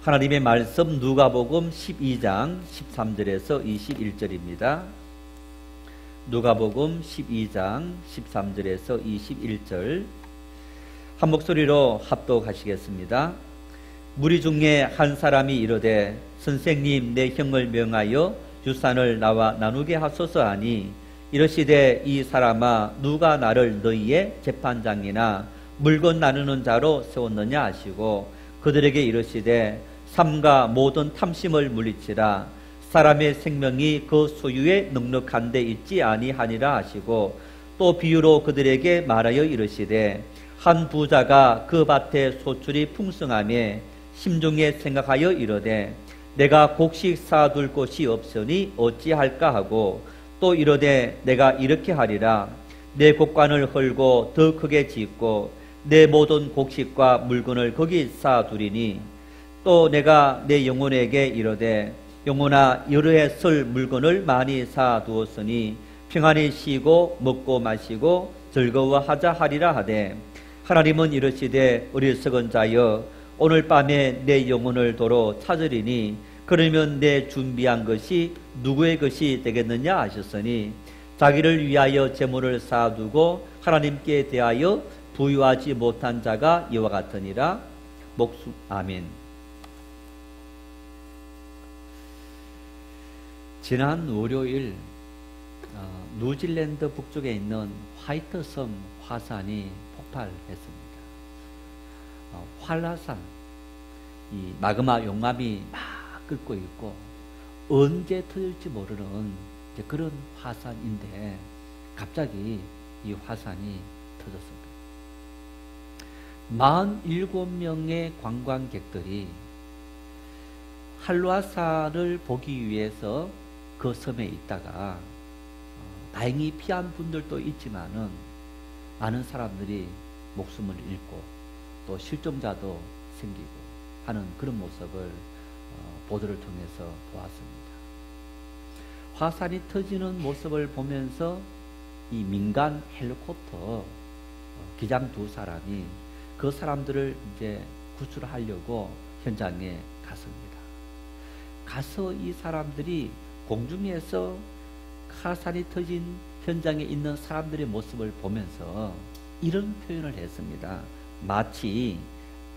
하나님의 말씀 누가복음 12장 13절에서 21절입니다. 누가복음 12장 13절에서 21절 한 목소리로 합독하시겠습니다. 무리 중에 한 사람이 이르되 선생님 내 형을 명하여 유산을 나와 나누게 하소서 하니 이르시되 이 사람아 누가 나를 너희의 재판장이나 물건 나누는 자로 세웠느냐 하시고 그들에게 이르시되 삼가 모든 탐심을 물리치라 사람의 생명이 그 소유에 넉넉한 데 있지 아니하니라 하시고 또 비유로 그들에게 말하여 이르시되 한 부자가 그 밭에 소출이 풍성하며 심중에 생각하여 이르되 내가 곡식 쌓아둘 곳이 없으니 어찌할까 하고 또 이르되 내가 이렇게 하리라 내 곡관을 헐고 더 크게 짓고 내 모든 곡식과 물건을 거기 쌓아두리니 또 내가 내 영혼에게 이르되 영혼아 여러 해 쓸 물건을 많이 쌓아두었으니 평안히 쉬고 먹고 마시고 즐거워하자 하리라 하되 하나님은 이르시되 어리석은 자여 오늘 밤에 내 영혼을 도로 찾으리니 그러면 내 준비한 것이 누구의 것이 되겠느냐 하셨으니 자기를 위하여 재물을 쌓아두고 하나님께 대하여 부유하지 못한 자가 이와 같으니라. 아멘. 지난 월요일 뉴질랜드 북쪽에 있는 화이트섬 화산이 폭발했습니다. 활화산, 이 마그마 용암이 막 끓고 있고 언제 터질지 모르는 그런 화산인데 갑자기 이 화산이 터졌습니다. 47명의 관광객들이 한라산을 보기 위해서 그 섬에 있다가 다행히 피한 분들도 있지만은 많은 사람들이 목숨을 잃고 또 실종자도 생기고 하는 그런 모습을 보도를 통해서 보았습니다. 화산이 터지는 모습을 보면서 이 민간 헬리콥터 기장 두 사람이 그 사람들을 이제 구출하려고 현장에 갔습니다. 가서 이 사람들이 공중에서 화산이 터진 현장에 있는 사람들의 모습을 보면서 이런 표현을 했습니다. 마치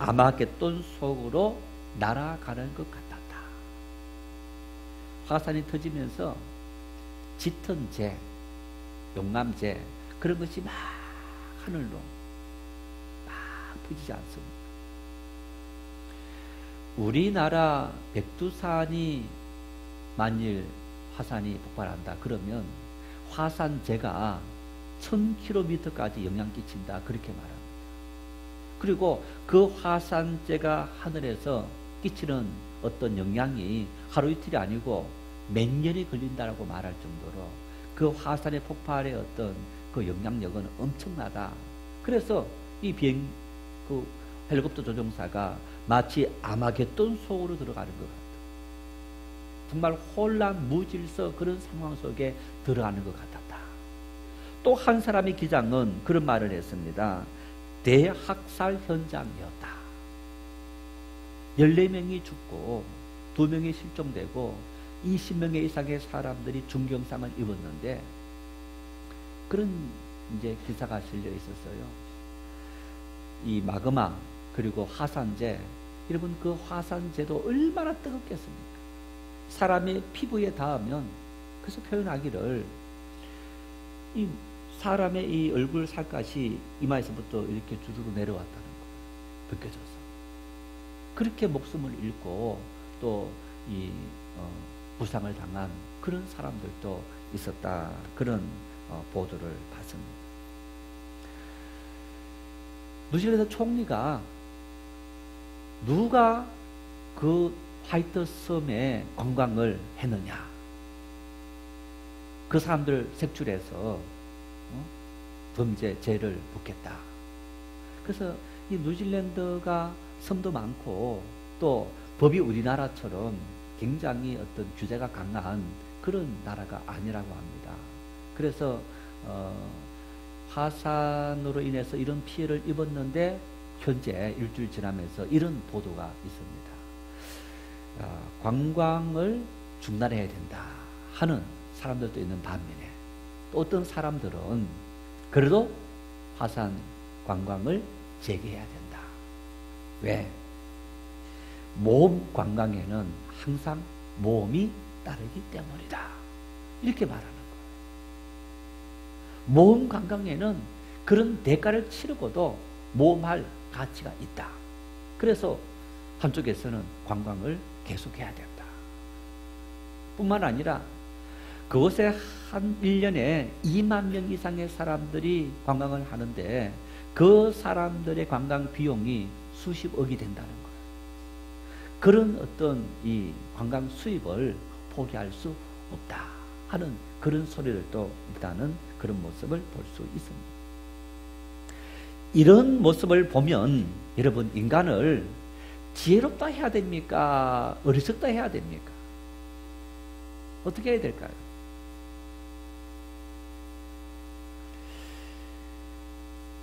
아마겟돈 속으로 날아가는 것 같았다. 화산이 터지면서 짙은 재, 용암재 그런 것이 막 하늘로 막 터지지 않습니다. 우리나라 백두산이 만일 화산이 폭발한다 그러면 화산재가 1000km까지 영향 끼친다 그렇게 말합니다. 그리고 그 화산재가 하늘에서 끼치는 어떤 영향이 하루 이틀이 아니고 몇 년이 걸린다고 말할 정도로 그 화산의 폭발의 어떤 그 영향력은 엄청나다. 그래서 이 그 헬리콥터 조종사가 마치 아마겟돈 속으로 들어가는 것 같다. 정말 혼란, 무질서 그런 상황 속에 들어가는 것 같았다. 또 한 사람의 기장은 그런 말을 했습니다. 대학살 현장이었다. 14명이 죽고 2명이 실종되고 20명 이상의 사람들이 중경상을 입었는데 그런 이제 기사가 실려 있었어요. 이 마그마 그리고 화산재, 여러분 그 화산재도 얼마나 뜨겁겠습니까? 사람의 피부에 닿으면 그래서 표현하기를 이 사람의 이 얼굴 살갗이 이마에서부터 이렇게 주르르 내려왔다는 거 느껴져서 그렇게 목숨을 잃고 또 이 부상을 당한 그런 사람들도 있었다. 그런 보도를 봤습니다. 뉴질랜드 총리가 누가 그 화이트섬에 관광을 했느냐 그 사람들 색출해서 범죄 죄를 묻겠다. 그래서 이 뉴질랜드가 섬도 많고 또 법이 우리나라처럼 굉장히 어떤 규제가 강한 그런 나라가 아니라고 합니다. 그래서 화산으로 인해서 이런 피해를 입었는데 현재 일주일 지나면서 이런 보도가 있습니다. 관광을 중단해야 된다 하는 사람들도 있는 반면에 또 어떤 사람들은 그래도 화산 관광을 재개해야 된다. 왜? 모험 관광에는 항상 모험이 따르기 때문이다. 이렇게 말하는 거예요. 모험 관광에는 그런 대가를 치르고도 모험할 가치가 있다. 그래서 한쪽에서는 관광을 계속해야 된다. 뿐만 아니라 그곳에 한 1년에 2만 명 이상의 사람들이 관광을 하는데 그 사람들의 관광 비용이 수십억이 된다는 거예요. 그런 어떤 이 관광 수입을 포기할 수 없다 하는 그런 소리를 또 일단은 그런 모습을 볼 수 있습니다. 이런 모습을 보면 여러분 인간을 지혜롭다 해야 됩니까? 어리석다 해야 됩니까? 어떻게 해야 될까요?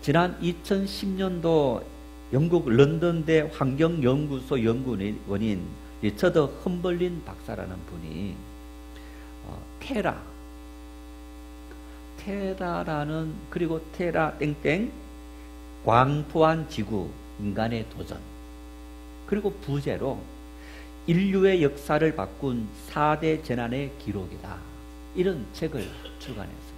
지난 2010년도 영국 런던대 환경연구소 연구원인 리처드 험벌린 박사라는 분이 테라라는 그리고 테라 땡땡 광포한 지구 인간의 도전 그리고 부제로 인류의 역사를 바꾼 4대 재난의 기록이다. 이런 책을 출간했습니다.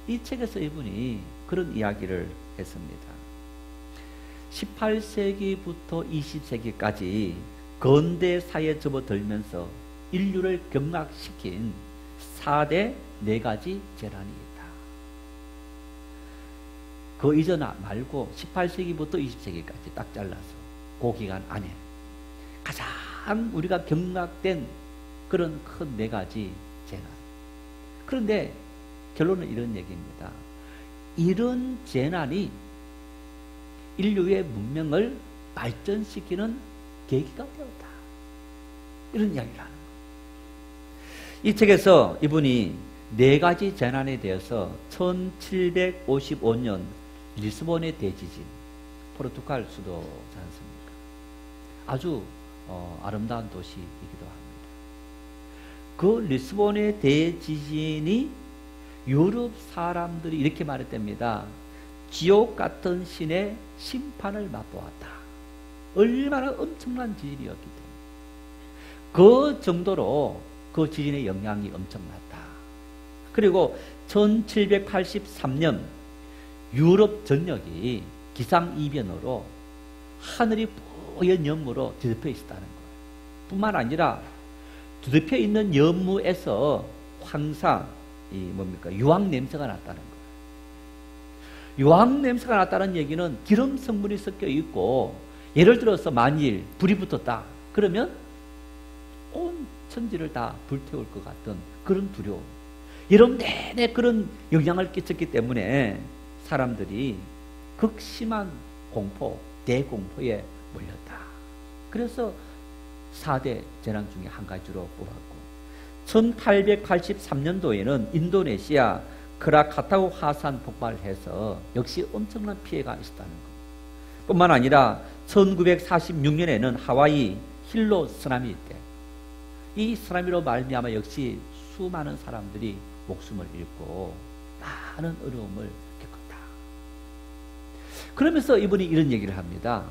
이 책에서 이분이 그런 이야기를 했습니다. 18세기부터 20세기까지 근대사에 접어들면서 인류를 경락시킨 4대 4가지 재난이 있다. 그 이전 말고 18세기부터 20세기까지 딱 잘라서 그 기간 안에 가장 우리가 경락된 그런 큰 4가지 재난. 그런데 결론은 이런 얘기입니다. 이런 재난이 인류의 문명을 발전시키는 계기가 되었다. 이런 이야기를 하는 거예요. 이 책에서 이분이 4가지 재난에 대해서 1755년 리스본의 대지진, 포르투갈 수도지 않습니까? 아주 아름다운 도시이기도 합니다. 그 리스본의 대지진이 유럽 사람들이 이렇게 말했답니다. 지옥 같은 신의 심판을 맛보았다. 얼마나 엄청난 지진이었기 때문에 그 정도로 그 지진의 영향이 엄청났다. 그리고 1783년 유럽 전역이 기상이변으로 하늘이 뿌연 연무로 뒤덮여 있었다는 거예요. 뿐만 아니라 뒤덮여 있는 연무에서 항상 유황 냄새가 났다는 거예요. 유황 냄새가 났다는 얘기는 기름 성분이 섞여 있고, 예를 들어서 만일 불이 붙었다 그러면 온 천지를 다 불태울 것 같은 그런 두려움, 여름 내내 그런 영향을 끼쳤기 때문에 사람들이 극심한 공포, 대공포에 몰렸다. 그래서 4대 재난 중에 한 가지로 뽑았고, 1883년도에는 인도네시아 크라카타우 화산 폭발해서 역시 엄청난 피해가 있었다는 것. 뿐만 아니라 1946년에는 하와이 힐로 쓰나미 때, 이 쓰나미로 말미암아 역시 수많은 사람들이 목숨을 잃고 많은 어려움을 겪었다. 그러면서 이분이 이런 얘기를 합니다.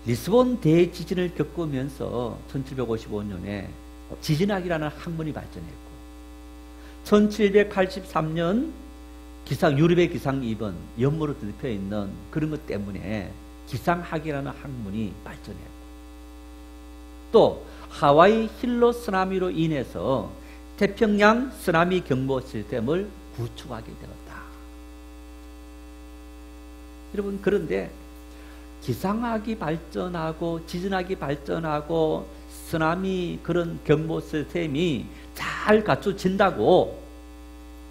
리스본 대지진을 겪으면서 1755년에 지진학이라는 학문이 발전했고, 1783년 유럽의 기상이변, 연무로 뒤덮여 있는 그런 것 때문에 기상학이라는 학문이 발전했고, 또 하와이 힐로 쓰나미로 인해서 태평양 쓰나미 경보 시스템을 구축하게 되었다. 여러분, 그런데 기상학이 발전하고 지진학이 발전하고 쓰나미 그런 경보 시스템이 잘 갖춰진다고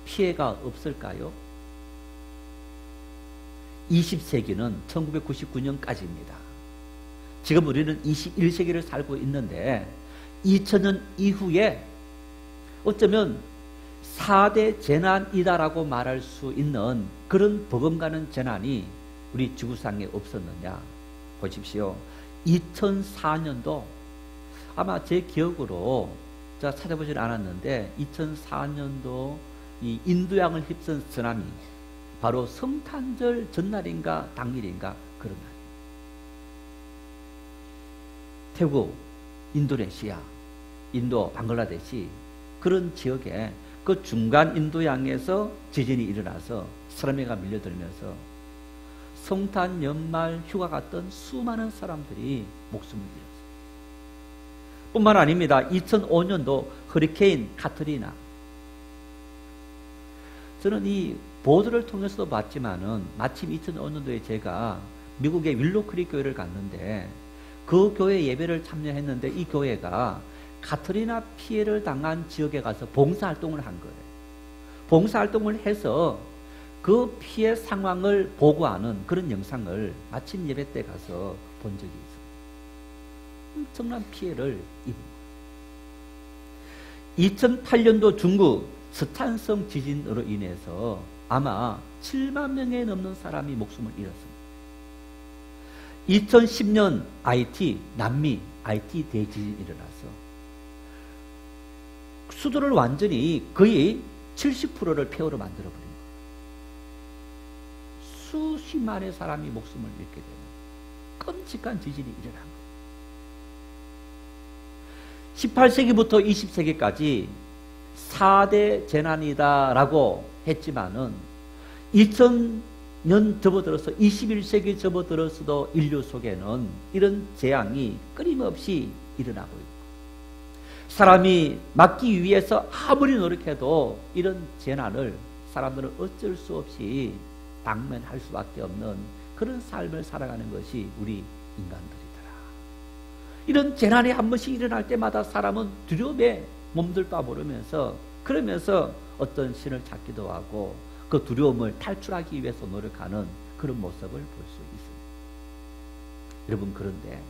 피해가 없을까요? 20세기는 1999년까지입니다. 지금 우리는 21세기를 살고 있는데 2000년 이후에 어쩌면 4대 재난이다라고 말할 수 있는 그런 버금가는 재난이 우리 지구상에 없었느냐? 보십시오. 2004년도 아마 제 기억으로 제가 찾아보진 않았는데 2004년도 이 인도양을 휩쓴 쓰나미 바로 성탄절 전날인가 당일인가 그런 날. 태국, 인도네시아, 인도, 방글라데시 그런 지역에 그 중간 인도양에서 지진이 일어나서 쓰나미가 밀려들면서 성탄 연말 휴가 갔던 수많은 사람들이 목숨을 잃었어요. 뿐만 아닙니다. 2005년도 허리케인 카트리나. 저는 이 보도를 통해서도 봤지만은 마침 2005년도에 제가 미국의 윌로크릭 교회를 갔는데 그 교회 예배를 참여했는데 이 교회가 카트리나 피해를 당한 지역에 가서 봉사활동을 한 거예요. 봉사활동을 해서 그 피해 상황을 보고하는 그런 영상을 마침 예배 때 가서 본 적이 있어요. 엄청난 피해를 입은 거예요. 2008년도 중국 스탄성 지진으로 인해서 아마 7만 명에 넘는 사람이 목숨을 잃었습니다. 2010년 남미 IT 대지진이 일어나서 수도를 완전히 거의 70%를 폐허로 만들어버린 거예요. 수십만의 사람이 목숨을 잃게 되는 끔찍한 지진이 일어난 거예요. 18세기부터 20세기까지 4대 재난이다라고 했지만은 2000년 접어들어서 21세기 접어들어서도 인류 속에는 이런 재앙이 끊임없이 일어나고 있고 사람이 막기 위해서 아무리 노력해도 이런 재난을 사람들은 어쩔 수 없이 당면할 수밖에 없는 그런 삶을 살아가는 것이 우리 인간들이더라. 이런 재난이 한 번씩 일어날 때마다 사람은 두려움에 몸둘 바 모르면서 그러면서 어떤 신을 찾기도 하고 그 두려움을 탈출하기 위해서 노력하는 그런 모습을 볼 수 있습니다. 여러분, 그런데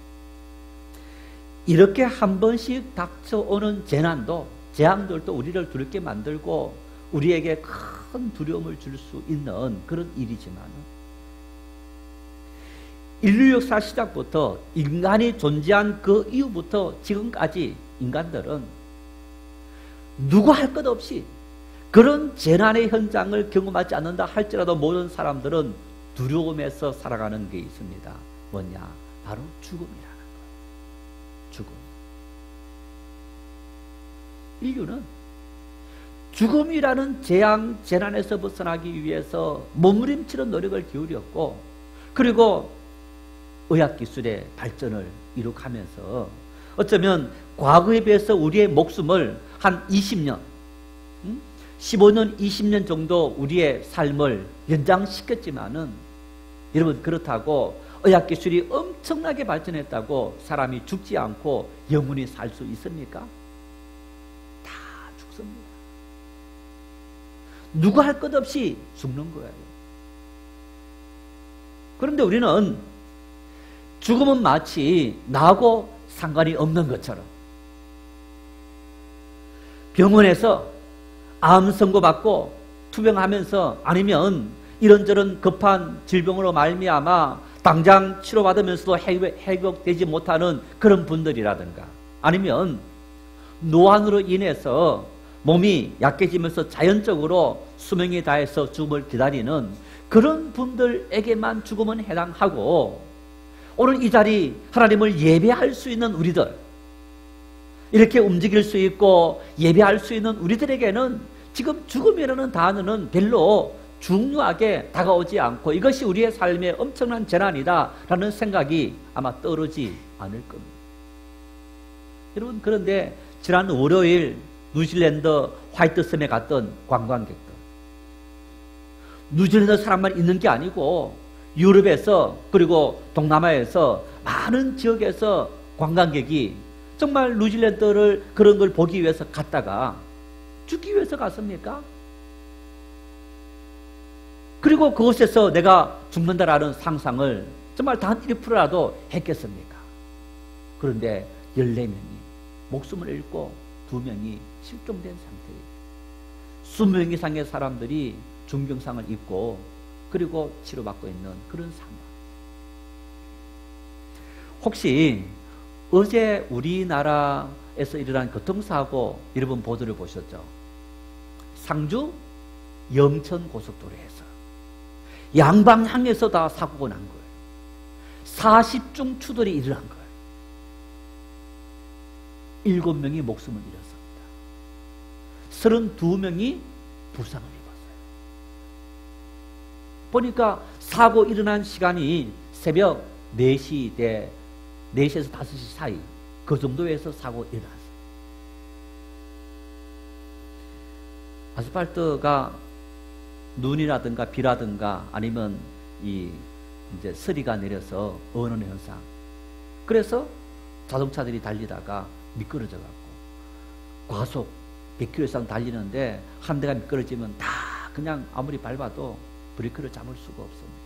이렇게 한 번씩 닥쳐오는 재앙들도 우리를 두렵게 만들고 우리에게 큰 두려움을 줄 수 있는 그런 일이지만 인류 역사 시작부터 인간이 존재한 그 이후부터 지금까지 인간들은 누구 할 것 없이 그런 재난의 현장을 경험하지 않는다 할지라도 모든 사람들은 두려움에서 살아가는 게 있습니다. 뭐냐? 바로 죽음이라는 거예요. 죽음. 인류는 죽음이라는 재난에서 벗어나기 위해서 몸부림치는 노력을 기울였고 그리고 의학기술의 발전을 이룩하면서 어쩌면 과거에 비해서 우리의 목숨을 한 20년, 15년, 20년 정도 우리의 삶을 연장시켰지만은 여러분, 그렇다고 의학기술이 엄청나게 발전했다고 사람이 죽지 않고 영원히 살 수 있습니까? 다 죽습니다. 누구 할 것 없이 죽는 거예요. 그런데 우리는 죽음은 마치 나하고 상관이 없는 것처럼 병원에서 암 선고받고 투병하면서 아니면 이런저런 급한 질병으로 말미암아 당장 치료받으면서도 회복되지 못하는 그런 분들이라든가 아니면 노안으로 인해서 몸이 약해지면서 자연적으로 수명이 다해서 죽음을 기다리는 그런 분들에게만 죽음은 해당하고 오늘 이 자리 하나님을 예배할 수 있는 우리들, 이렇게 움직일 수 있고 예배할 수 있는 우리들에게는 지금 죽음이라는 단어는 별로 중요하게 다가오지 않고 이것이 우리의 삶의 엄청난 재난이다라는 생각이 아마 떠오르지 않을 겁니다. 여러분, 그런데 지난 월요일 뉴질랜드 화이트섬에 갔던 관광객들, 뉴질랜드 사람만 있는 게 아니고 유럽에서 그리고 동남아에서 많은 지역에서 관광객이 정말 뉴질랜드를 그런 걸 보기 위해서 갔다가 죽기 위해서 갔습니까? 그리고 그곳에서 내가 죽는다라는 상상을 정말 단 1%라도 했겠습니까? 그런데 14명이 목숨을 잃고 2명이 실종된 상태예요. 20명 이상의 사람들이 중경상을 입고 그리고 치료받고 있는 그런 상황. 혹시 어제 우리나라에서 일어난 교통사고 여러분 보도를 보셨죠? 상주 영천 고속도로에서 양방향에서 다 사고가 난 거예요. 40중 추돌이 일어난 거예요. 7명이 목숨을 잃었습니다. 32명이 부상을 입었어요. 보니까 사고 일어난 시간이 새벽 4시에서 5시 사이, 그 정도에서 사고 일어났어요. 아스팔트가 눈이라든가 비라든가 아니면 이제 서리가 내려서 어는 현상. 그래서 자동차들이 달리다가 미끄러져 갖고 과속 100km 이상 달리는데 한 대가 미끄러지면 다 그냥 아무리 밟아도 브레이크를 잡을 수가 없습니다.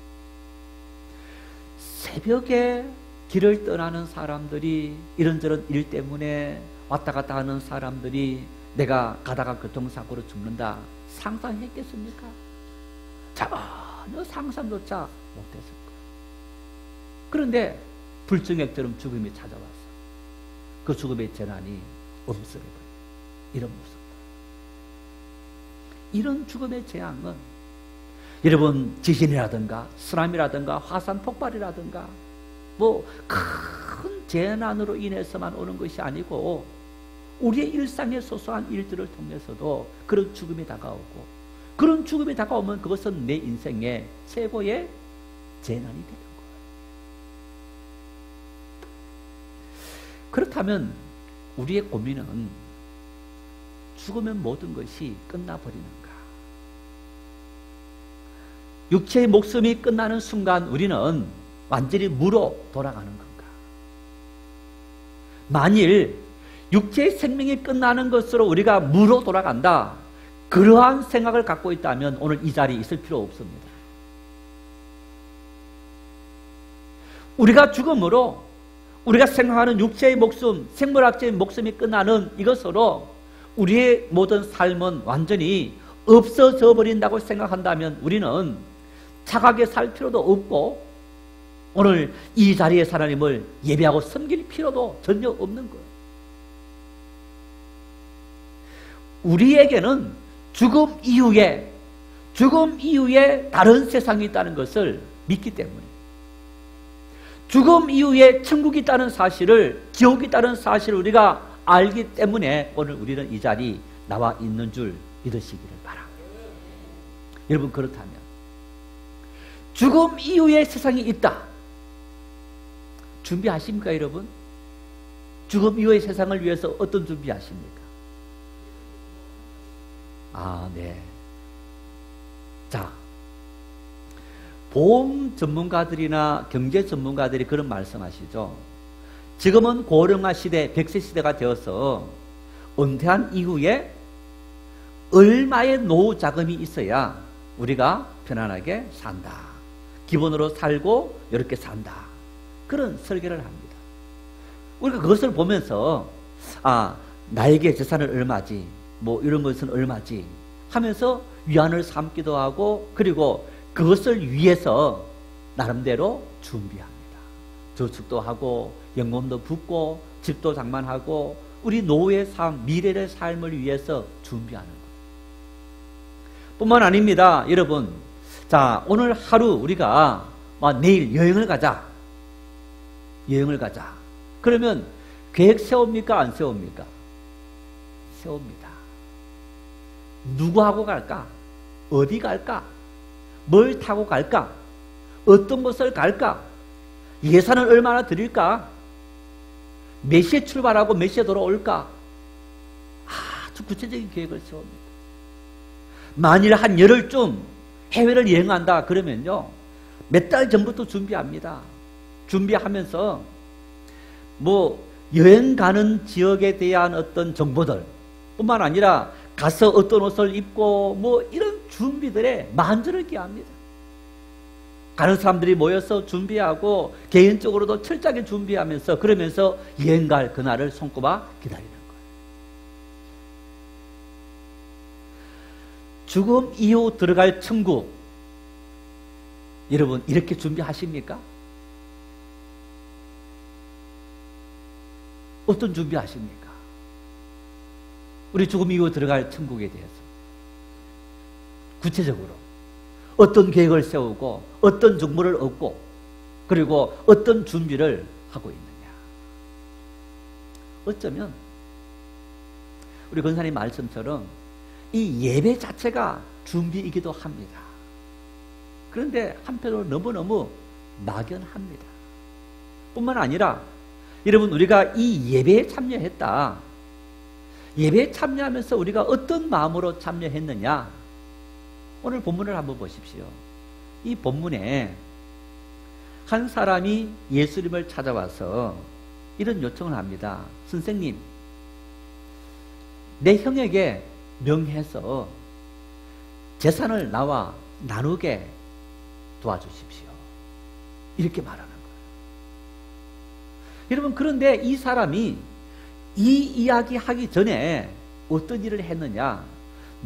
새벽에 길을 떠나는 사람들이, 이런저런 일 때문에 왔다 갔다 하는 사람들이 내가 가다가 교통사고로 죽는다 상상했겠습니까? 전혀 상상조차 못했을 거예요. 그런데 불청객처럼 죽음이 찾아왔어. 그 죽음의 재난이 엄습해버려요. 이런 모습. 이런 죽음의 재앙은 여러분 지진이라든가 쓰나미라든가 화산 폭발이라든가 뭐 큰 재난으로 인해서만 오는 것이 아니고 우리의 일상의 소소한 일들을 통해서도 그런 죽음이 다가오고, 그런 죽음이 다가오면 그것은 내 인생의 최고의 재난이 되는 거예요. 그렇다면 우리의 고민은 죽으면 모든 것이 끝나버리는가? 육체의 목숨이 끝나는 순간 우리는 완전히 무로 돌아가는 건가? 만일 육체의 생명이 끝나는 것으로 우리가 무로 돌아간다, 그러한 생각을 갖고 있다면 오늘 이 자리에 있을 필요 없습니다. 우리가 죽음으로 우리가 생각하는 육체의 목숨, 생물학적인 목숨이 끝나는 이것으로 우리의 모든 삶은 완전히 없어져 버린다고 생각한다면 우리는 착하게 살 필요도 없고 오늘 이 자리에 하나님을 예배하고 섬길 필요도 전혀 없는 거예요. 우리에게는 죽음 이후에 다른 세상이 있다는 것을 믿기 때문에, 죽음 이후에 천국이 있다는 사실을, 지옥이 있다는 사실을 우리가 알기 때문에 오늘 우리는 이 자리에 나와 있는 줄 믿으시기를 바랍니다. 여러분, 그렇다면 죽음 이후에 세상이 있다 준비하십니까, 여러분? 죽음 이후의 세상을 위해서 어떤 준비하십니까? 네. 자, 보험 전문가들이나 경제 전문가들이 그런 말씀하시죠. 지금은 고령화 시대, 100세 시대가 되어서 은퇴한 이후에 얼마의 노후 자금이 있어야 우리가 편안하게 산다. 기본으로 살고 이렇게 산다. 그런 설계를 합니다. 우리가 그것을 보면서 나에게 재산은 얼마지, 뭐 이런 것은 얼마지 하면서 위안을 삼기도 하고, 그리고 그것을 위해서 나름대로 준비합니다. 저축도 하고 연금도 붓고 집도 장만하고 우리 노후의 삶, 미래의 삶을 위해서 준비하는 거예요. 뿐만 아닙니다. 여러분, 자, 오늘 하루 우리가 내일 여행을 가자. 그러면 계획 세웁니까? 안 세웁니까? 세웁니다. 누구하고 갈까? 어디 갈까? 뭘 타고 갈까? 어떤 곳을 갈까? 예산을 얼마나 드릴까? 몇 시에 출발하고 몇 시에 돌아올까? 아주 구체적인 계획을 세웁니다. 만일 한 열흘쯤 해외를 여행한다 그러면요, 몇 달 전부터 준비합니다. 준비하면서 여행 가는 지역에 대한 어떤 정보들 뿐만 아니라 가서 어떤 옷을 입고 이런 준비들에 만전을 기합니다. 가는 사람들이 모여서 준비하고 개인적으로도 철저하게 준비하면서, 그러면서 여행 갈 그날을 손꼽아 기다리는 거예요. 죽음 이후 들어갈 천국, 여러분 이렇게 준비하십니까? 어떤 준비하십니까? 우리 죽음 이후 들어갈 천국에 대해서 구체적으로 어떤 계획을 세우고 어떤 정보를 얻고 그리고 어떤 준비를 하고 있느냐. 어쩌면 우리 권사님 말씀처럼 이 예배 자체가 준비이기도 합니다. 그런데 한편으로 너무너무 막연합니다. 뿐만 아니라 여러분, 우리가 이 예배에 참여했다. 예배에 참여하면서 우리가 어떤 마음으로 참여했느냐? 오늘 본문을 한번 보십시오. 이 본문에 한 사람이 예수님을 찾아와서 이런 요청을 합니다. 선생님, 내 형에게 명해서 재산을 나와 나누게 도와주십시오. 이렇게 말하는 거예요. 여러분, 그런데 이 사람이 이 이야기 하기 전에 어떤 일을 했느냐?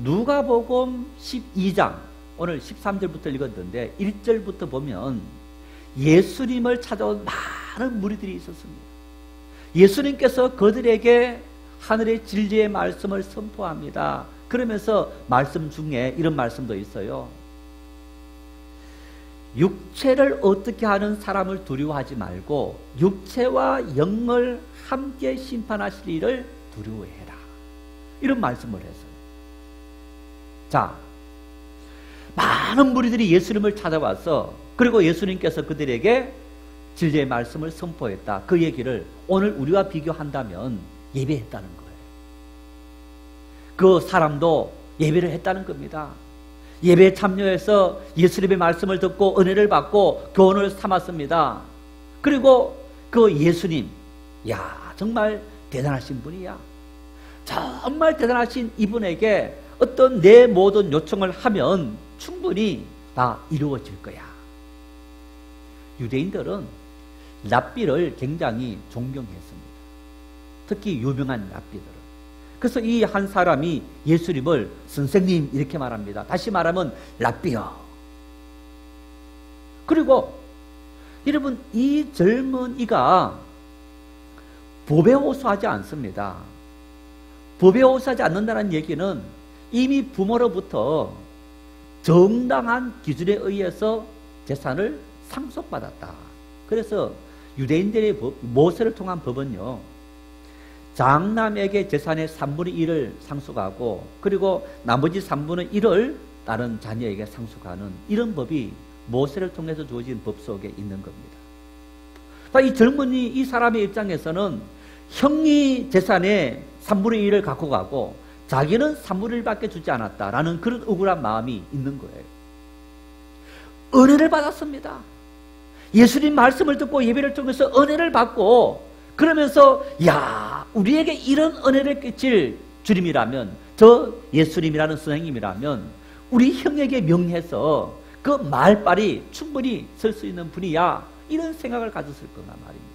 누가복음 12장, 오늘 13절부터 읽었는데 1절부터 보면 예수님을 찾아온 많은 무리들이 있었습니다. 예수님께서 그들에게 하늘의 진리의 말씀을 선포합니다. 그러면서 말씀 중에 이런 말씀도 있어요. 육체를 어떻게 하는 사람을 두려워하지 말고 육체와 영을 함께 심판하실 일을 두려워해라. 이런 말씀을 했어요. 자, 많은 무리들이 예수님을 찾아와서 그리고 예수님께서 그들에게 진리의 말씀을 선포했다. 그 얘기를 오늘 우리와 비교한다면 예배했다는 거예요. 그 사람도 예배를 했다는 겁니다. 예배에 참여해서 예수님의 말씀을 듣고 은혜를 받고 교훈을 삼았습니다. 그리고 그 예수님, 야, 정말 대단하신 분이야. 정말 대단하신 이분에게 어떤 내 모든 요청을 하면 충분히 다 이루어질 거야. 유대인들은 랍비를 굉장히 존경했습니다. 특히 유명한 랍비들은. 그래서 이 한 사람이 예수님을 선생님 이렇게 말합니다. 다시 말하면 랍비요. 그리고 여러분, 이 젊은이가 법에 호소하지 않습니다. 법에 호소하지 않는다는 얘기는 이미 부모로부터 정당한 기준에 의해서 재산을 상속받았다. 그래서 유대인들의 법, 모세를 통한 법은요, 장남에게 재산의 3분의 1을 상속하고 그리고 나머지 3분의 1을 다른 자녀에게 상속하는 이런 법이 모세를 통해서 주어진 법 속에 있는 겁니다. 이 젊은이, 이 사람의 입장에서는 형이 재산의 3분의 1을 갖고 가고 자기는 3분의 1밖에 주지 않았다라는 그런 억울한 마음이 있는 거예요. 은혜를 받았습니다. 예수님 말씀을 듣고 예배를 통해서 은혜를 받고 그러면서 야, 우리에게 이런 은혜를 끼칠 주님이라면, 저 예수님이라는 선생님이라면 우리 형에게 명해서 그 말발이 충분히 설 수 있는 분이야, 이런 생각을 가졌을 거란 말입니다.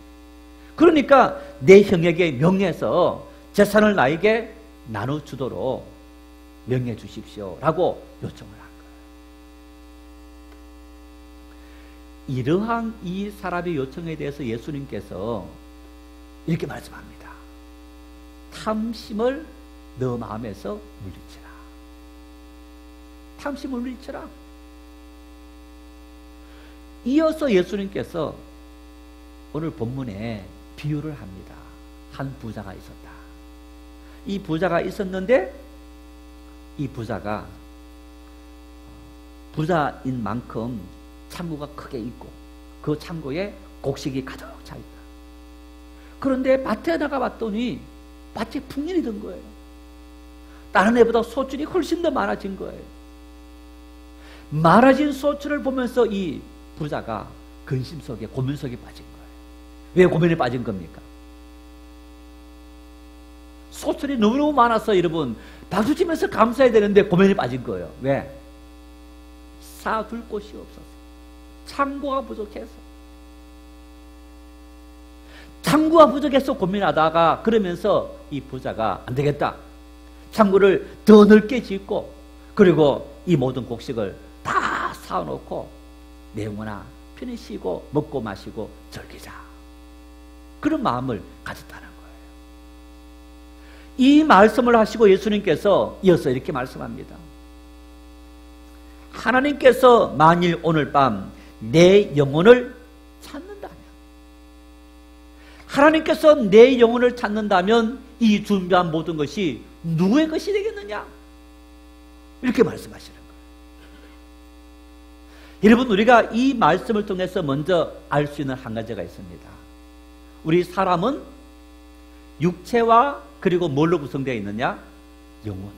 그러니까 내 형에게 명해서 재산을 나에게 나눠주도록 명해 주십시오 라고 요청을 한 거예요. 이러한 이 사람의 요청에 대해서 예수님께서 이렇게 말씀합니다. 탐심을 너 마음에서 물리치라. 탐심을 물리치라. 이어서 예수님께서 오늘 본문에 비유를 합니다. 한 부자가 있었다. 이 부자가 있었는데 이 부자가 부자인 만큼 창고가 크게 있고 그 창고에 곡식이 가득 차 있다. 그런데 밭에 나가봤더니 밭에 풍년이 든 거예요. 다른 애보다 소출이 훨씬 더 많아진 거예요. 많아진 소출을 보면서 이 부자가 근심 속에, 고민 속에 빠진 거예요. 왜 고민에 빠진 겁니까? 소출이 너무너무 많아서 여러분 박수치면서 감사해야 되는데 고민에 빠진 거예요. 왜? 쌓아둘 곳이 없어서, 창고가 부족해서. 창고가 부족해서 고민하다가 그러면서 이 부자가 안 되겠다, 창고를 더 넓게 짓고 그리고 이 모든 곡식을 다 사놓고 내 영혼아 편히 쉬고 먹고 마시고 즐기자, 그런 마음을 가졌다는 거예요. 이 말씀을 하시고 예수님께서 이어서 이렇게 말씀합니다. 하나님께서 만일 오늘 밤 내 영혼을 찾는다면, 하나님께서 내 영혼을 찾는다면 이 준비한 모든 것이 누구의 것이 되겠느냐? 이렇게 말씀하시는 거예요. 여러분, 우리가 이 말씀을 통해서 먼저 알 수 있는 한 가지가 있습니다. 우리 사람은 육체와 그리고 뭘로 구성되어 있느냐? 영혼으로.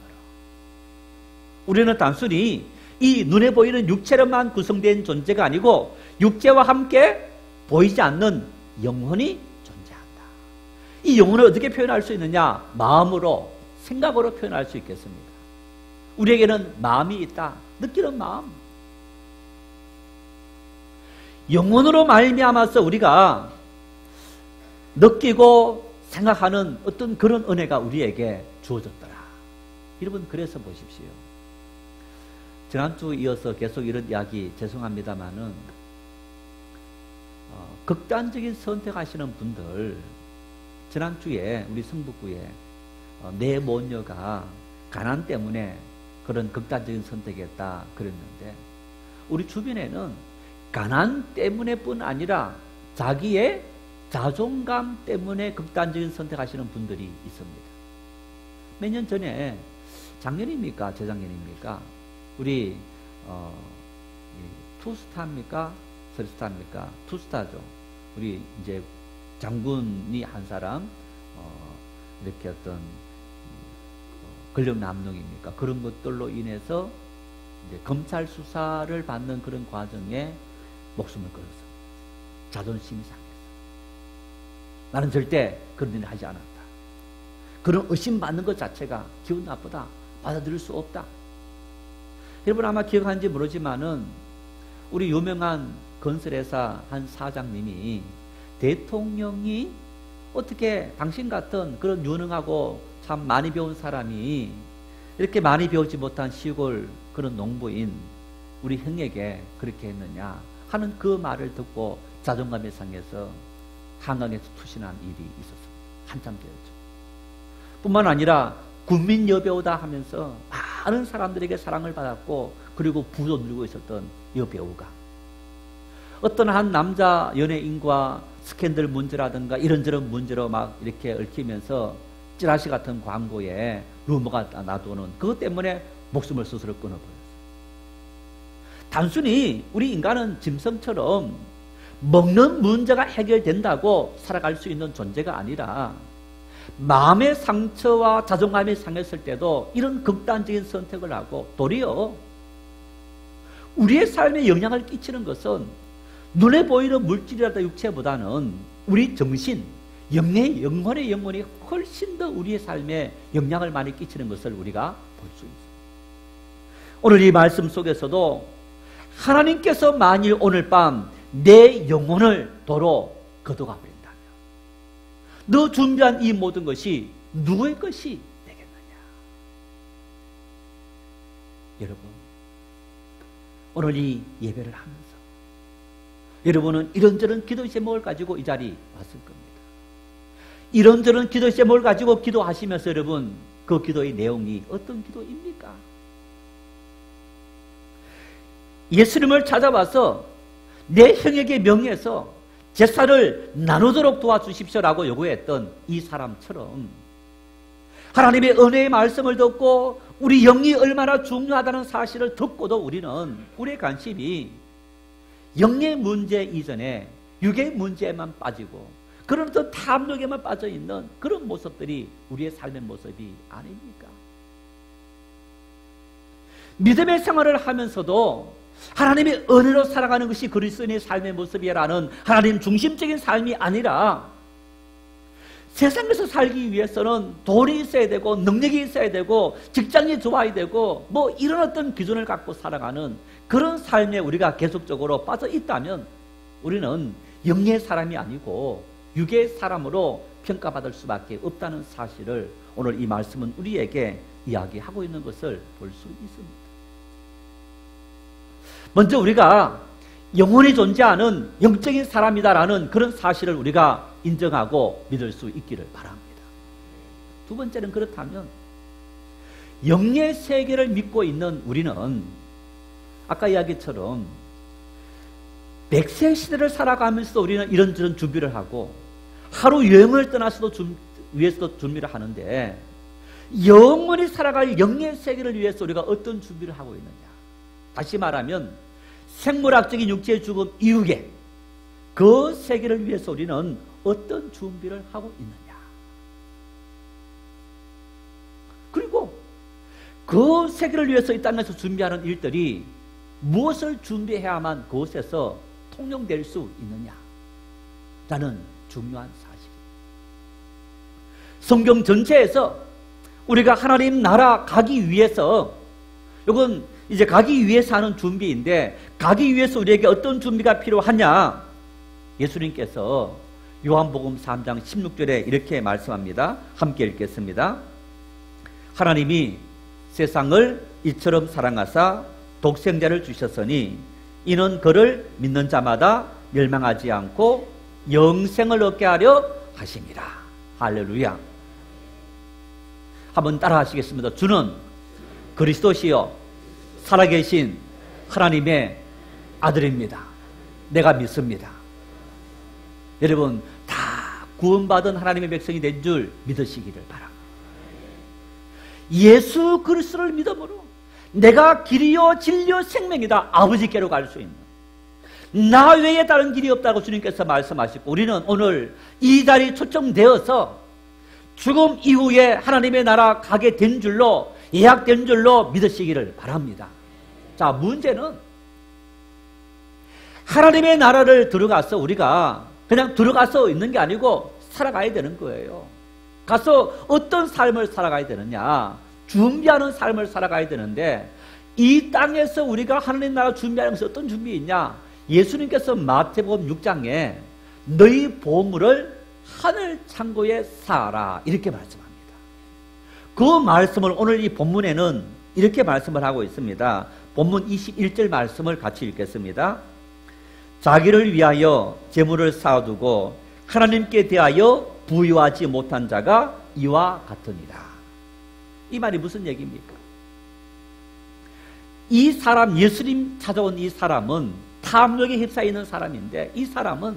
우리는 단순히 이 눈에 보이는 육체로만 구성된 존재가 아니고 육체와 함께 보이지 않는 영혼이 존재한다. 이 영혼을 어떻게 표현할 수 있느냐? 마음으로, 생각으로 표현할 수 있겠습니다. 우리에게는 마음이 있다. 느끼는 마음. 영혼으로 말미암아서 우리가 느끼고 생각하는 어떤 그런 은혜가 우리에게 주어졌더라. 여러분, 그래서 보십시오. 지난주 이어서 계속 이런 이야기 죄송합니다만은 극단적인 선택하시는 분들, 지난주에 우리 성북구에 내 모녀가 가난 때문에 그런 극단적인 선택했다 그랬는데, 우리 주변에는 가난 때문에뿐 아니라 자기의 자존감 때문에 극단적인 선택하시는 분들이 있습니다. 몇 년 전에, 작년입니까? 재작년입니까? 우리 투스타입니까? 쓰리스타입니까? 투스타죠. 우리 이제 장군이 한 사람 이렇게 어떤 권력 남용입니까? 그런 것들로 인해서 이제 검찰 수사를 받는 그런 과정에 목숨을 걸었습니다. 자존심이 상해서. 나는 절대 그런 일을 하지 않았다. 그런 의심받는 것 자체가 기분 나쁘다. 받아들일 수 없다. 여러분 아마 기억하는지 모르지만은 우리 유명한 건설회사 한 사장님이 대통령이 어떻게 당신 같은 그런 유능하고 참 많이 배운 사람이 이렇게 많이 배우지 못한 시골 그런 농부인 우리 형에게 그렇게 했느냐 하는 그 말을 듣고 자존감이 상해서 한강에서 투신한 일이 있었습니다. 한참 되었죠. 뿐만 아니라 국민 여배우다 하면서 많은 사람들에게 사랑을 받았고 그리고 부도 누리고 있었던 여배우가 어떤 한 남자 연예인과 스캔들 문제라든가 이런저런 문제로 막 이렇게 얽히면서 찌라시 같은 광고에 루머가 나도는 그것 때문에 목숨을 스스로 끊어버렸어요. 단순히 우리 인간은 짐승처럼 먹는 문제가 해결된다고 살아갈 수 있는 존재가 아니라 마음의 상처와 자존감이 상했을 때도 이런 극단적인 선택을 하고 도리어 우리의 삶에 영향을 끼치는 것은 눈에 보이는 물질이라도 육체보다는 우리 정신, 영혼의 영혼이 훨씬 더 우리의 삶에 영향을 많이 끼치는 것을 우리가 볼 수 있습니다. 오늘 이 말씀 속에서도 하나님께서 만일 오늘 밤 내 영혼을 도로 거둬가 버린다면 너 준비한 이 모든 것이 누구의 것이 되겠느냐? 여러분, 오늘 이 예배를 하면서 여러분은 이런저런 기도 제목을 가지고 이 자리에 왔을 겁니다. 이런저런 기도 제목을 가지고 기도하시면서 여러분 그 기도의 내용이 어떤 기도입니까? 예수님을 찾아와서 내 형에게 명해서 제사를 나누도록 도와주십시오라고 요구했던 이 사람처럼 하나님의 은혜의 말씀을 듣고 우리 영이 얼마나 중요하다는 사실을 듣고도 우리는 우리의 관심이 영의 문제 이전에 육의 문제에만 빠지고 그런 어떤 탐욕에만 빠져있는 그런 모습들이 우리의 삶의 모습이 아닙니까? 믿음의 생활을 하면서도 하나님의 은혜로 살아가는 것이 그리스도인의 삶의 모습이라는 하나님 중심적인 삶이 아니라 세상에서 살기 위해서는 돈이 있어야 되고 능력이 있어야 되고 직장이 좋아야 되고 뭐 이런 어떤 기준을 갖고 살아가는 그런 삶에 우리가 계속적으로 빠져 있다면 우리는 영의 사람이 아니고 육의 사람으로 평가받을 수밖에 없다는 사실을 오늘 이 말씀은 우리에게 이야기하고 있는 것을 볼 수 있습니다. 먼저 우리가 영혼이 존재하는 영적인 사람이다라는 그런 사실을 우리가 인정하고 믿을 수 있기를 바랍니다. 두 번째는 그렇다면 영의 세계를 믿고 있는 우리는 아까 이야기처럼 100세 시대를 살아가면서도 우리는 이런저런 준비를 하고 하루 여행을 떠나서도 위해서도 준비를 하는데 영원히 살아갈 영의 세계를 위해서 우리가 어떤 준비를 하고 있느냐. 다시 말하면 생물학적인 육체의 죽음 이후에 그 세계를 위해서 우리는 어떤 준비를 하고 있느냐. 그리고 그 세계를 위해서 이 땅에서 준비하는 일들이 무엇을 준비해야만 그곳에서 통용될 수 있느냐라는 중요한 사실입니다. 성경 전체에서 우리가 하나님 나라 가기 위해서, 이건 이제 가기 위해서 하는 준비인데, 가기 위해서 우리에게 어떤 준비가 필요하냐? 예수님께서 요한복음 3장 16절에 이렇게 말씀합니다. 함께 읽겠습니다. 하나님이 세상을 이처럼 사랑하사 독생자를 주셨으니 이는 그를 믿는 자마다 멸망하지 않고 영생을 얻게 하려 하심이라. 할렐루야. 한번 따라 하시겠습니다. 주는 그리스도시요 살아계신 하나님의 아들입니다. 내가 믿습니다. 여러분 다 구원받은 하나님의 백성이 된 줄 믿으시기를 바랍니다. 예수 그리스도를 믿음으로 내가 길이요 진리요 생명이다. 아버지께로 갈 수 있는, 나 외에 다른 길이 없다고 주님께서 말씀하시고, 우리는 오늘 이 자리에 초청되어서 죽음 이후에 하나님의 나라 가게 된 줄로, 예약된 줄로 믿으시기를 바랍니다. 자, 문제는 하나님의 나라를 들어가서 우리가 그냥 들어가서 있는 게 아니고 살아가야 되는 거예요. 가서 어떤 삶을 살아가야 되느냐, 준비하는 삶을 살아가야 되는데, 이 땅에서 우리가 하나님 나라 준비하는 것이 어떤 준비 있냐? 예수님께서 마태복음 6장에 너희 보물을 하늘 창고에 쌓아라 이렇게 말씀합니다. 그 말씀을 오늘 이 본문에는 이렇게 말씀을 하고 있습니다. 본문 21절 말씀을 같이 읽겠습니다. 자기를 위하여 재물을 쌓아두고 하나님께 대하여 부유하지 못한 자가 이와 같으니라. 이 말이 무슨 얘기입니까? 이 사람, 예수님 찾아온 이 사람은 탐욕에 휩싸이는 사람인데, 이 사람은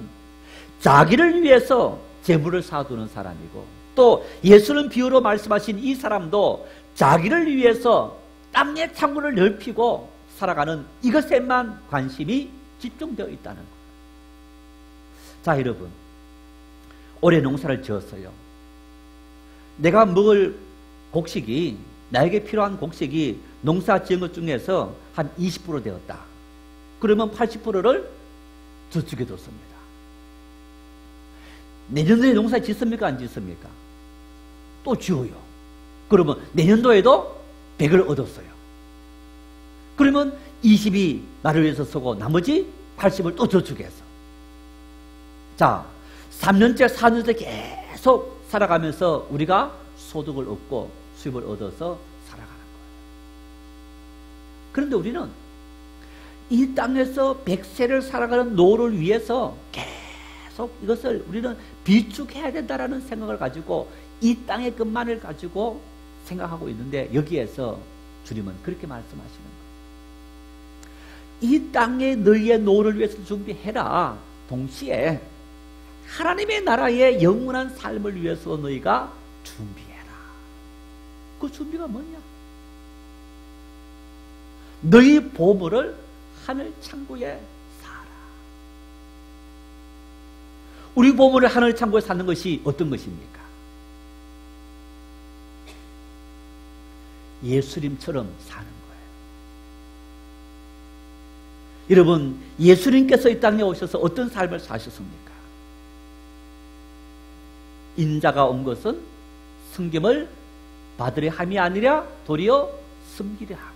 자기를 위해서 재물을 쌓아두는 사람이고, 또 예수는 비유로 말씀하신 이 사람도 자기를 위해서 땅의 창고를 넓히고 살아가는 이것에만 관심이 집중되어 있다는 거예요. 자, 여러분, 올해 농사를 지었어요. 내가 먹을 곡식이, 나에게 필요한 곡식이 농사 지은 것 중에서 한 20% 되었다. 그러면 80%를 저축해 뒀습니다. 내년도에 농사 짓습니까? 안 짓습니까? 또 지어요. 그러면 내년도에도 100을 얻었어요. 그러면 20이 나를 위해서 쓰고 나머지 80을 또 저축해서. 자, 3년째 4년째 계속 살아가면서 우리가 소득을 얻고 수입을 얻어서 살아가는 거예요. 그런데 우리는 이 땅에서 100세를 살아가는 노를 위해서 계속 이것을 우리는 비축해야 된다라는 생각을 가지고 이 땅의 것만을 가지고 생각하고 있는데, 여기에서 주님은 그렇게 말씀하시는 거예요. 이 땅에 너희의 노를 위해서 준비해라. 동시에 하나님의 나라의 영원한 삶을 위해서 너희가 준비해라. 그 준비가 뭐냐? 너희 보물을 하늘 창고에 쌓아라. 우리 보물을 하늘 창고에 쌓는 것이 어떤 것입니까? 예수님처럼 사는 거예요. 여러분, 예수님께서 이 땅에 오셔서 어떤 삶을 사셨습니까? 인자가 온 것은 섬김을 받으려 함이 아니라 도리어 섬기려 하고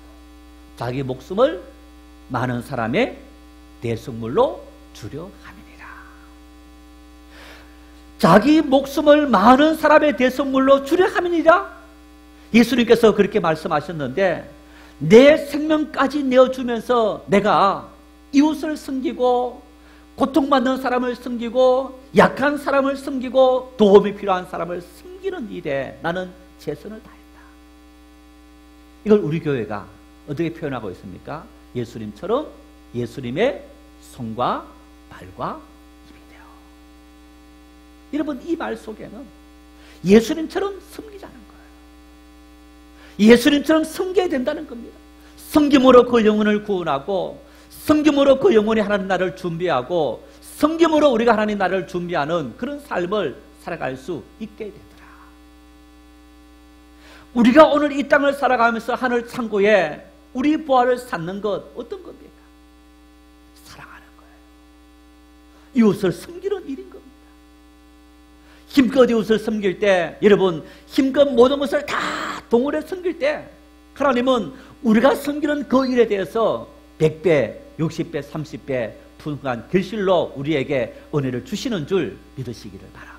자기 목숨을 많은 사람의 대속물로 주려 함이니라. 자기 목숨을 많은 사람의 대속물로 주려 함이니라. 예수님께서 그렇게 말씀하셨는데, 내 생명까지 내어주면서 내가 이웃을 섬기고 고통받는 사람을 섬기고 약한 사람을 섬기고 도움이 필요한 사람을 섬기는 일에 나는 최선을 다했다. 이걸 우리 교회가 어떻게 표현하고 있습니까? 예수님처럼 예수님의 손과 발과 입이 되어. 여러분, 이 말 속에는 예수님처럼 섬기자는 거예요. 예수님처럼 섬겨야 된다는 겁니다. 섬김으로 그 영혼을 구원하고, 섬김으로 그 영혼이 하나님 나라를 준비하고, 섬김으로 우리가 하나님 나라를 준비하는 그런 삶을 살아갈 수 있게 되더라. 우리가 오늘 이 땅을 살아가면서 하늘 창고에 우리 보화를 쌓는 것 어떤 겁니까? 사랑하는 거예요. 이웃을 섬기는 일인 겁니다. 힘껏 이웃을 섬길 때, 여러분, 힘껏 모든 것을 다 동원해 섬길 때 하나님은 우리가 섬기는 그 일에 대해서 100배, 60배, 30배 풍성한 결실로 우리에게 은혜를 주시는 줄 믿으시기를 바랍니다.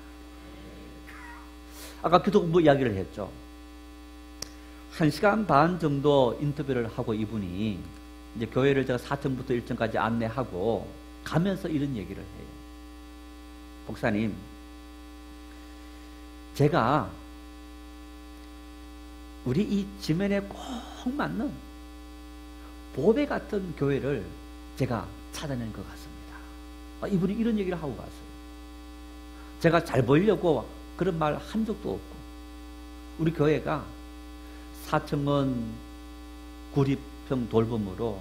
아까 기도부 이야기를 했죠. 1시간 반 정도 인터뷰를 하고 이분이 이제 교회를 제가 4층부터 1층까지 안내하고 가면서 이런 얘기를 해요. 목사님, 제가 우리 이 지면에 꼭 맞는 보배 같은 교회를 제가 찾아낸 것 같습니다. 이분이 이런 얘기를 하고 갔어요. 제가 잘 보이려고 그런 말 한 적도 없고, 우리 교회가 4층은 구립형 돌봄으로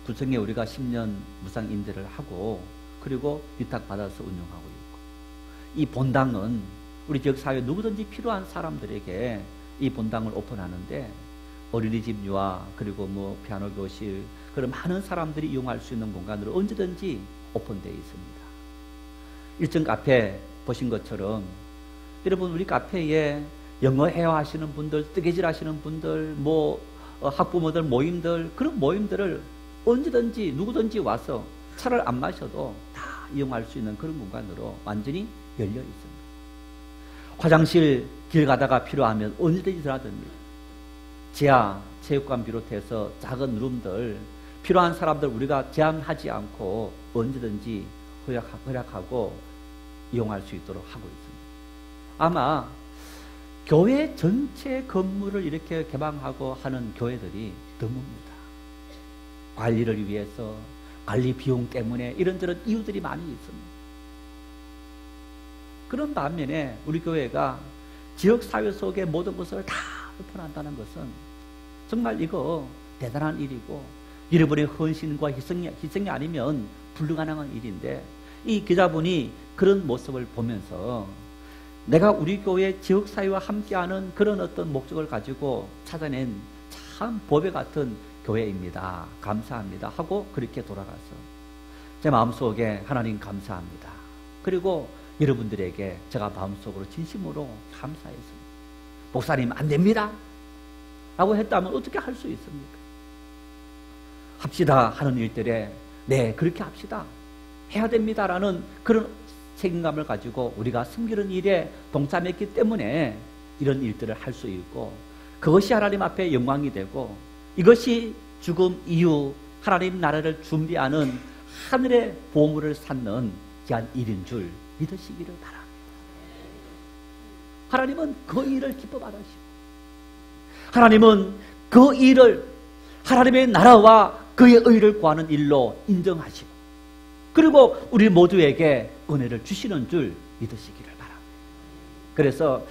구청에 우리가 10년 무상 임대를 하고, 그리고 위탁받아서 운영하고 있고, 이 본당은 우리 지역사회 누구든지 필요한 사람들에게 이 본당을 오픈하는데, 어린이집 유아, 그리고 뭐 피아노 교실, 그런 많은 사람들이 이용할 수 있는 공간으로 언제든지 오픈되어 있습니다. 1층 카페 보신 것처럼, 여러분, 우리 카페에 영어 회화하시는 분들, 뜨개질 하시는 분들, 학부모들 모임들, 그런 모임들을 언제든지 누구든지 와서 차를 안 마셔도 다 이용할 수 있는 그런 공간으로 완전히 열려 있습니다. 화장실 길 가다가 필요하면 언제든지 들어갑니다. 지하 체육관 비롯해서 작은 룸들, 필요한 사람들 우리가 제한하지 않고 언제든지 허락하고 이용할 수 있도록 하고 있습니다. 아마 교회 전체 건물을 이렇게 개방하고 하는 교회들이 드뭅니다. 관리를 위해서, 관리 비용 때문에 이런저런 이유들이 많이 있습니다. 그런 반면에 우리 교회가 지역사회 속의 모든 것을 다 오픈한다는 것은 정말 이거 대단한 일이고, 여러분의 헌신과 희생이 아니면 불가능한 일인데, 이 기자분이 그런 모습을 보면서 내가 우리 교회 지역사회와 함께하는 그런 어떤 목적을 가지고 찾아낸 참 보배 같은 교회입니다. 감사합니다 하고 그렇게 돌아가서 제 마음속에 하나님 감사합니다. 그리고 여러분들에게 제가 마음속으로 진심으로 감사했습니다. 목사님 안 됩니다 라고 했다면 어떻게 할 수 있습니까? 합시다 하는 일들에 네 그렇게 합시다, 해야 됩니다라는 그런 책임감을 가지고 우리가 섬기는 일에 동참했기 때문에 이런 일들을 할 수 있고, 그것이 하나님 앞에 영광이 되고, 이것이 죽음 이후 하나님 나라를 준비하는 하늘의 보물을 쌓는 귀한 일인 줄 믿으시기를 바랍니다. 하나님은 그 일을 기뻐 받으시고, 하나님은 그 일을 하나님의 나라와 그의 의를 구하는 일로 인정하시고, 그리고 우리 모두에게 은혜를 주시는 줄 믿으시기를 바랍니다. 그래서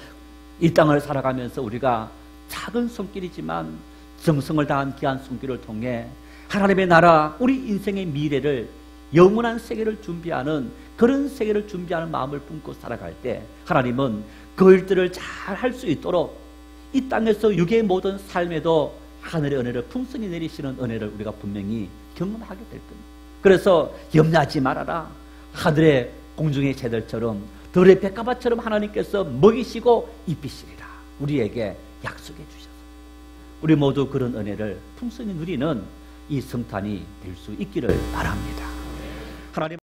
이 땅을 살아가면서 우리가 작은 손길이지만 정성을 다한 귀한 손길을 통해 하나님의 나라, 우리 인생의 미래를, 영원한 세계를 준비하는, 그런 세계를 준비하는 마음을 품고 살아갈 때 하나님은 그 일들을 잘 할 수 있도록 이 땅에서 육의 모든 삶에도 하늘의 은혜를 풍성히 내리시는 은혜를 우리가 분명히 경험하게 될 겁니다. 그래서 염려하지 말아라. 하늘의 공중의 새들처럼, 들의 백합화처럼 하나님께서 먹이시고 입히시리라 우리에게 약속해 주셔서 우리 모두 그런 은혜를 풍성히 누리는 이 성탄이 될 수 있기를 바랍니다. 하나님